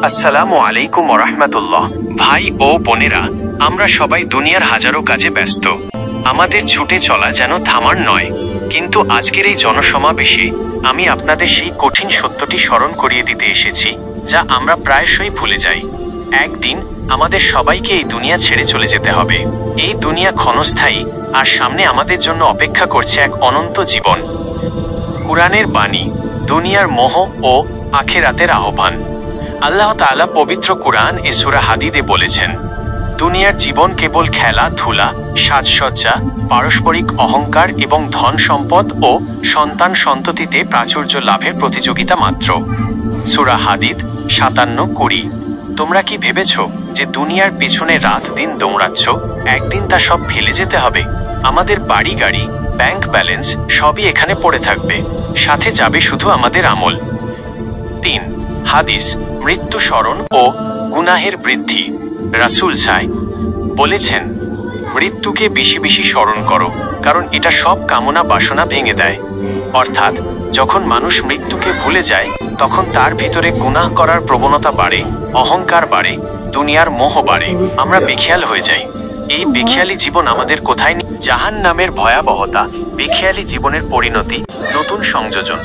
আসসালামু আলাইকুম ওয়া রাহমাতুল্লাহ। ভাই ও বোনেরা, আমরা সবাই দুনিয়ার হাজারো কাজে ব্যস্ত। আমাদের ছুটে চলা যেন থামার নয়। কিন্তু আজকের এই জনসমাবেশে আমি আপনাদের সেই কঠিন সত্যটি স্মরণ করিয়ে দিতে এসেছি, যা আমরা প্রায়শই ভুলে যাই। একদিন আমাদের সবাইকে এই দুনিয়া ছেড়ে চলে যেতে হবে। এই দুনিয়া ক্ষণস্থায়ী, আর সামনে আমাদের জন্য অপেক্ষা করছে এক অনন্ত জীবন। কুরআনের বাণী, দুনিয়ার মোহ ও আখিরাতের আহ্বান। আল্লাহ তাআলা পবিত্র কুরআন এ সূরা হাদীদে বলেছেন, দুনিয়ার জীবন কেবল খেলাধুলা, সাজসজ্জা, পারস্পরিক অহংকার এবং ধন সম্পদ ও সন্তান সন্ততিতে প্রাচুর্য লাভের প্রতিযোগিতা মাত্র। সূরা হাদীদ 57-20। তোমরা কি ভেবেছ যে দুনিয়ার পেছনে রাত দিন দৌড়াচ্ছ, একদিন তা সব ফেলে যেতে হবে? আমাদের বাড়ি গাড়ি, ব্যাংক ব্যালেন্স সবই এখানে পড়ে থাকবে, সাথে যাবে শুধু আমাদের আমল। 3 হাদিস, মৃত্যু স্মরণ ও গুনাহের বৃদ্ধি। রাসূল বলেছেন, মৃত্যুকে বেশি বেশি স্মরণ করো, কারণ এটা সব কামনা বাসনা ভেঙে দেয়। অর্থাৎ যখন মানুষ মৃত্যুকে ভুলে যায়, তখন তার ভিতরে গুনাহ করার প্রবণতা বাড়ে, অহংকার বাড়ে, দুনিয়ার মোহ বাড়ে, আমরা বেখেয়াল হয়ে যাই। এই বেখেয়ালি জীবন আমাদের কোথায় নিয়ে? জাহান্নামের ভয়াবহতা, বেখেয়ালি জীবনের পরিণতি, নতুন সংযোজন।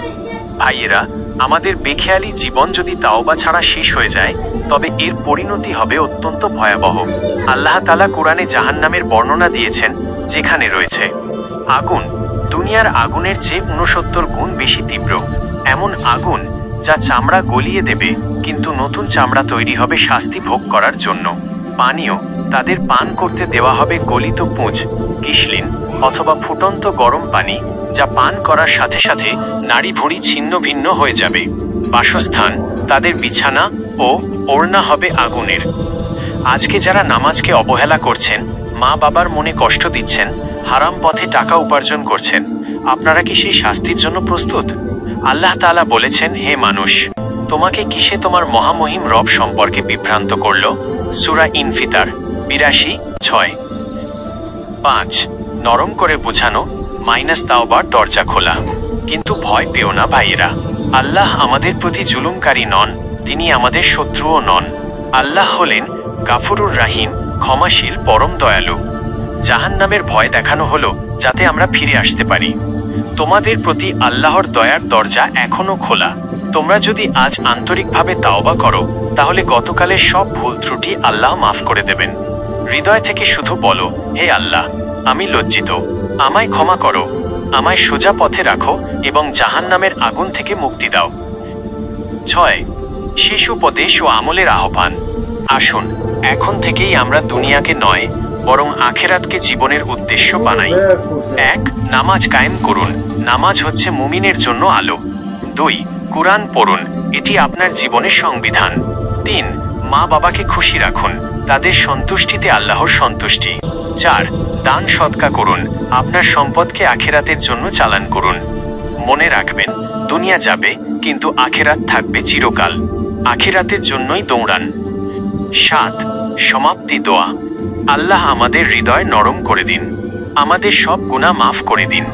ভাইয়েরা, আমাদের বেখেয়ালি জীবন যদি তাওবা ছাড়া শেষ হয়ে যায়, তবে এর পরিণতি হবে অত্যন্ত ভয়াবহ। আল্লাহ তাআলা কুরআনে জাহান্নামের বর্ণনা দিয়েছেন, যেখানে রয়েছে আগুন, দুনিয়ার আগুনের চেয়ে 69 গুণ বেশি তীব্র। এমন আগুন যা চামড়া গলিয়ে দেবে, কিন্তু নতুন চামড়া তৈরি হবে শাস্তি ভোগ করার জন্য। পানীয়, তাদের পান করতে দেওয়া হবে গলিত পুঁজ, কিসলিন অথবা ফুটন্ত গরম পানি, যা পান করার সাথে সাথে নাড়ি ভুঁড়ি ছিন্ন ভিন্ন হয়ে যাবে। বাসস্থান, তাদের বিছানা ও ওড়না হবে আগুনের। আজকে যারা নামাজকে অবহেলা করছেন, মা বাবার মনে কষ্ট দিচ্ছেন, হারাম পথে টাকা উপার্জন করছেন, আপনারা কি সেই শাস্তির জন্য প্রস্তুত? আল্লাহ তাআলা বলেছেন, হে মানুষ, তোমাকে কিসে তোমার মহামহিম রব সম্পর্কে বিভ্রান্ত করল? সূরা ইনফিতার 82-6। 5 নরম করে বোঝানো, তাওবার দরজা খোলা। কিন্তু ভয় পেও না ভাইয়েরা, আল্লাহ আমাদের প্রতি জুলুমকারী নন, তিনি আমাদের শত্রুও নন। আল্লাহ হলেন গাফুরুর রাহিম, ক্ষমাশীল, পরম দয়ালু। জাহান্নামের ভয় দেখানো হলো যাতে আমরা ফিরে আসতে পারি। তোমাদের প্রতি আল্লাহর দয়ার দরজা এখনো খোলা। তোমরা যদি আজ আন্তরিকভাবে তাওবা করো, তাহলে গতকালের সব ভুল ত্রুটি আল্লাহ মাফ করে দেবেন। হৃদয় থেকে শুধু বলো, হে আল্লাহ, আমি লজ্জিত, আমায় ক্ষমা করো, আমায় সোজা পথে রাখো এবং জাহান্নামের আগুন থেকে মুক্তি দাও। 6 শেষ উপদেশ ও আমলের আহ্বান। আসুন এখন থেকেই আমরা দুনিয়াকে নয়, বরং আখিরাতকে জীবনের উদ্দেশ্য বানাই। 1 নামাজ কায়েম করুন, নামাজ হচ্ছে মুমিনের জন্য আলো। 2 কুরআন পড়ুন, এটি আপনার জীবনের সংবিধান। 3 মা বাবাকে খুশি রাখুন, তাদের সন্তুষ্টিতে আল্লাহর সন্তুষ্টি। 4 দান সদকা করুন, আপনার সম্পদকে আখিরাতের জন্য চালান করুন। মনে রাখবেন, দুনিয়া যাবে, কিন্তু আখিরাত থাকবে চিরকাল। আখিরাতের জন্যই দৌড়ান। 7 সমাপ্তি দোয়া। আল্লাহ আমাদের হৃদয় নরম করে দিন, আমাদের সব গুনাহ মাফ করে দিন,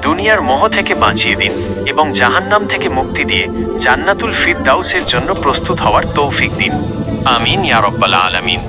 দুনিয়ার মোহ থেকে বাঁচিয়ে দিন এবং জাহান্নাম থেকে মুক্তি দিয়ে জান্নাতুল ফিরদাউসের জন্য প্রস্তুত হওয়ার তৌফিক দিন। আমিন ইয়া রাব্বাল আলামিন।